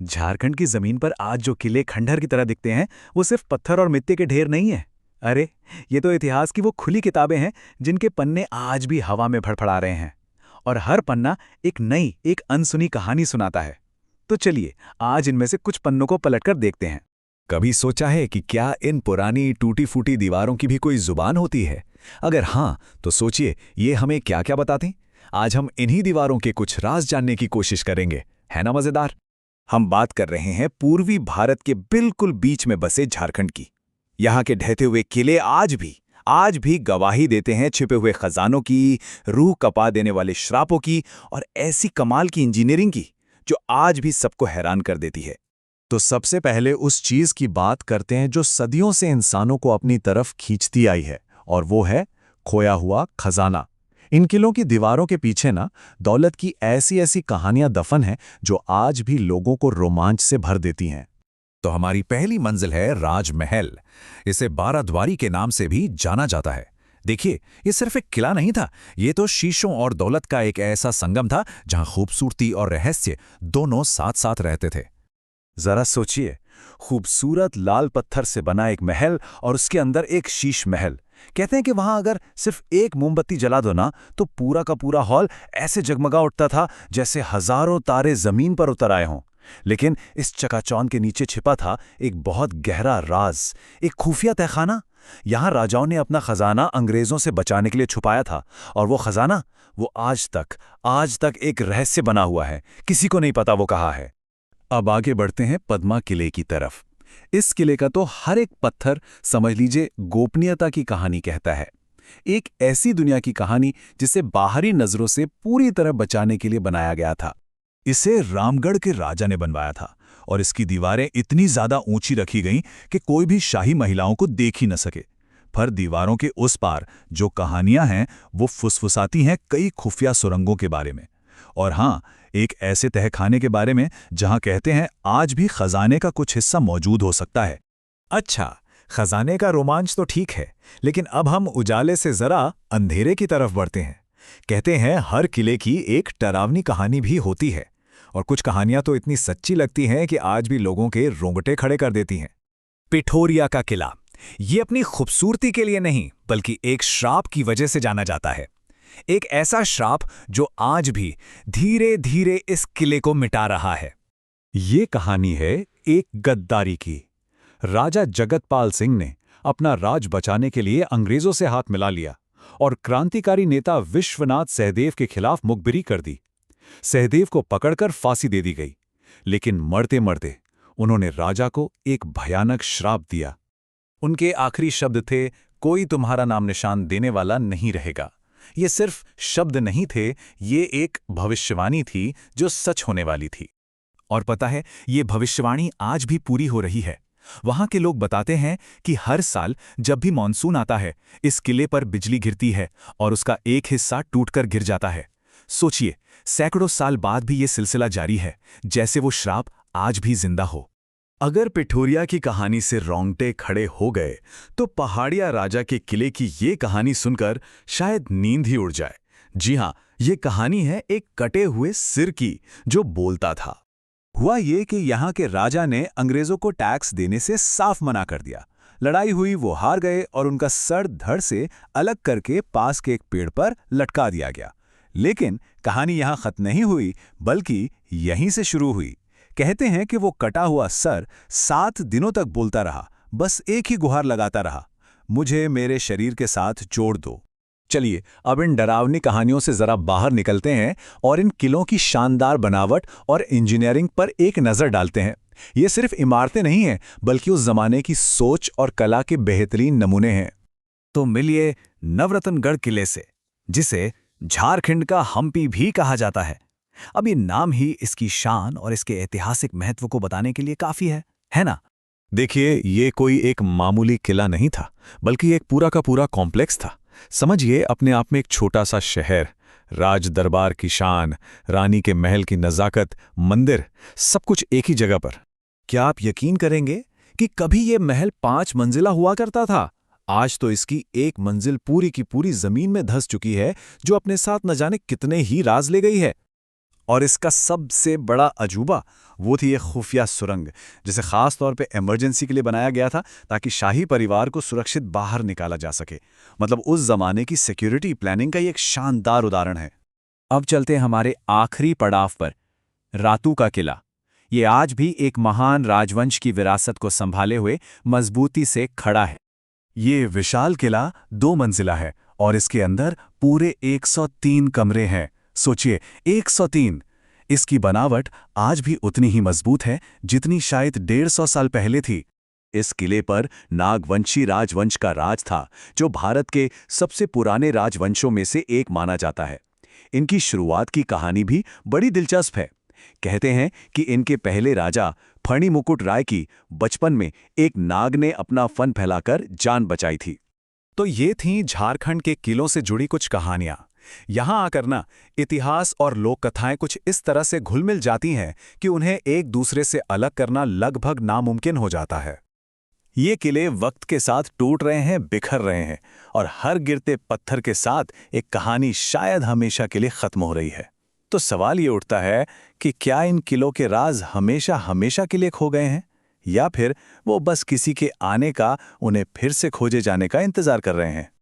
झारखंड की जमीन पर आज जो किले खंडहर की तरह दिखते हैं, वो सिर्फ पत्थर और मिट्टी के ढेर नहीं है। अरे, ये तो इतिहास की वो खुली किताबें हैं जिनके पन्ने आज भी हवा में फड़फड़ा रहे हैं। और हर पन्ना एक नई, एक अनसुनी कहानी सुनाता है। तो चलिए, आज इनमें से कुछ पन्नों को पलटकर देखते हैं। कभी सोचा है कि क्या इन पुरानी टूटी-फूटी दीवारों की भी कोई जुबान होती है? अगर हाँ, तो सोचिए ये हमें क्या-क्या बताती? आज हम इन्हीं दीवारों के कुछ राज जानने की कोशिश करेंगे। है ना मजेदार? हम बात कर रहे हैं पूर्वी भारत के बिल्कुल बीच में बसे झारखंड की। यहाँ के ढहते हुए किले आज भी गवाही देते हैं छिपे हुए खजानों की, रूह कपा देने वाले श्रापों की और ऐसी कमाल की इंजीनियरिंग की जो आज भी सबको हैरान कर देती है। तो सबसे पहले उस चीज की बात करते हैं जो सदियों से इंसानों को अपनी तरफ खींचती आई है, और वो है खोया हुआ खजाना। इन किलों की दीवारों के पीछे ना दौलत की ऐसी ऐसी कहानियां दफन हैं जो आज भी लोगों को रोमांच से भर देती हैं। तो हमारी पहली मंजिल है राजमहल। इसे 12 द्वारी के नाम से भी जाना जाता है। देखिए, ये सिर्फ एक किला नहीं था, ये तो शीशों और दौलत का एक ऐसा संगम था जहां खूबसूरती और रहस्य दोनों साथ साथ रहते थे। जरा सोचिए, खूबसूरत लाल पत्थर से बना एक महल और उसके अंदर एक शीश महल। कहते हैं कि वहां अगर सिर्फ एक मोमबत्ती जला दो ना, तो पूरा का पूरा हॉल ऐसे जगमगा उठता था जैसे हजारों तारे जमीन पर उतर आए हों। लेकिन इस चकाचौंध के नीचे छिपा था एक बहुत गहरा राज, एक खुफिया तहखाना। यहां राजाओं ने अपना खजाना अंग्रेजों से बचाने के लिए छुपाया था, और वो खजाना वो आज तक एक रहस्य बना हुआ है। किसी को नहीं पता वो कहाँ है। अब आगे बढ़ते हैं पद्मा किले की तरफ। इस किले का तो हर एक पत्थर समझ लीजिए गोपनीयता की कहानी कहता है। एक ऐसी दुनिया की कहानी जिसे बाहरी नजरों से पूरी तरह बचाने के लिए बनाया गया था। इसे रामगढ़ के राजा ने बनवाया था, और इसकी दीवारें इतनी ज्यादा ऊंची रखी गईं कि कोई भी शाही महिलाओं को देख ही न सके। पर दीवारों के उस पार जो कहानियां हैं वो फुसफुसाती हैं कई खुफिया सुरंगों के बारे में। और हाँ, एक ऐसे तहखाने के बारे में जहां कहते हैं आज भी खजाने का कुछ हिस्सा मौजूद हो सकता है। अच्छा, खजाने का रोमांच तो ठीक है, लेकिन अब हम उजाले से जरा अंधेरे की तरफ बढ़ते हैं। कहते हैं हर किले की एक डरावनी कहानी भी होती है, और कुछ कहानियां तो इतनी सच्ची लगती हैं कि आज भी लोगों के रोंगटे खड़े कर देती हैं। पिठोरिया का किला, ये अपनी खूबसूरती के लिए नहीं बल्कि एक श्राप की वजह से जाना जाता है। एक ऐसा श्राप जो आज भी धीरे धीरे इस किले को मिटा रहा है। ये कहानी है एक गद्दारी की। राजा जगतपाल सिंह ने अपना राज बचाने के लिए अंग्रेजों से हाथ मिला लिया और क्रांतिकारी नेता विश्वनाथ सहदेव के खिलाफ मुखबिरी कर दी। सहदेव को पकड़कर फांसी दे दी गई, लेकिन मरते मरते उन्होंने राजा को एक भयानक श्राप दिया। उनके आखिरी शब्द थे, कोई तुम्हारा नाम निशान देने वाला नहीं रहेगा। ये सिर्फ शब्द नहीं थे, ये एक भविष्यवाणी थी जो सच होने वाली थी। और पता है, ये भविष्यवाणी आज भी पूरी हो रही है। वहां के लोग बताते हैं कि हर साल जब भी मॉनसून आता है, इस किले पर बिजली गिरती है और उसका एक हिस्सा टूटकर गिर जाता है। सोचिए, सैकड़ों साल बाद भी ये सिलसिला जारी है, जैसे वो श्राप आज भी जिंदा हो। अगर पिठोरिया की कहानी से रोंगटे खड़े हो गए, तो पहाड़िया राजा के किले की ये कहानी सुनकर शायद नींद ही उड़ जाए। जी हां, ये कहानी है एक कटे हुए सिर की जो बोलता था। हुआ ये कि यहाँ के राजा ने अंग्रेजों को टैक्स देने से साफ मना कर दिया। लड़ाई हुई, वो हार गए और उनका सर धड़ से अलग करके पास के एक पेड़ पर लटका दिया गया। लेकिन कहानी यहाँ खत्म नहीं हुई, बल्कि यहीं से शुरू हुई। कहते हैं कि वो कटा हुआ सर 7 दिनों तक बोलता रहा, बस एक ही गुहार लगाता रहा, मुझे मेरे शरीर के साथ जोड़ दो। चलिए, अब इन डरावनी कहानियों से जरा बाहर निकलते हैं और इन किलों की शानदार बनावट और इंजीनियरिंग पर एक नजर डालते हैं। ये सिर्फ इमारतें नहीं हैं, बल्कि उस जमाने की सोच और कला के बेहतरीन नमूने हैं। तो मिलिए नवरत्नगढ़ किले से, जिसे झारखंड का हम्पी भी कहा जाता है। अब ये नाम ही इसकी शान और इसके ऐतिहासिक महत्व को बताने के लिए काफी है ना? देखिए, ये कोई एक मामूली किला नहीं था, बल्कि एक पूरा का पूरा कॉम्प्लेक्स था। समझिए, अपने आप में एक छोटा सा शहर, राज दरबार की शान, रानी के महल की नज़ाकत, मंदिर, सब कुछ एक ही जगह पर। क्या आप यकीन करेंगे कि कभी ये महल 5 मंजिला हुआ करता था? आज तो इसकी एक मंजिल पूरी की पूरी जमीन में धंस चुकी है, जो अपने साथ न जाने कितने ही राज ले गई है। और इसका सबसे बड़ा अजूबा वो थी एक खुफिया सुरंग, जिसे खास तौर पे इमरजेंसी के लिए बनाया गया था ताकि शाही परिवार को सुरक्षित बाहर निकाला जा सके। मतलब उस जमाने की सिक्योरिटी प्लानिंग का ये एक शानदार उदाहरण है। अब चलते हमारे आखिरी पड़ाव पर, रातू का किला। ये आज भी एक महान राजवंश की विरासत को संभाले हुए मजबूती से खड़ा है। ये विशाल किला 2 मंजिला है और इसके अंदर पूरे 103 कमरे हैं। सोचिए, 103। इसकी बनावट आज भी उतनी ही मजबूत है जितनी शायद 150 साल पहले थी। इस किले पर नागवंशी राजवंश का राज था, जो भारत के सबसे पुराने राजवंशों में से एक माना जाता है। इनकी शुरुआत की कहानी भी बड़ी दिलचस्प है। कहते हैं कि इनके पहले राजा फणिमुकुट राय की बचपन में एक नाग ने अपना फन फैलाकर जान बचाई थी। तो ये थीं झारखंड के किलों से जुड़ी कुछ कहानियां। यहां आकर ना इतिहास और लोक कथाएं कुछ इस तरह से घुल-मिल जाती हैं कि उन्हें एक दूसरे से अलग करना लगभग नामुमकिन हो जाता है। ये किले वक्त के साथ टूट रहे हैं, बिखर रहे हैं, और हर गिरते पत्थर के साथ एक कहानी शायद हमेशा के लिए खत्म हो रही है। तो सवाल ये उठता है कि क्या इन किलों के राज हमेशा हमेशा के लिए खो गए हैं, या फिर वो बस किसी के आने का, उन्हें फिर से खोजे जाने का इंतजार कर रहे हैं।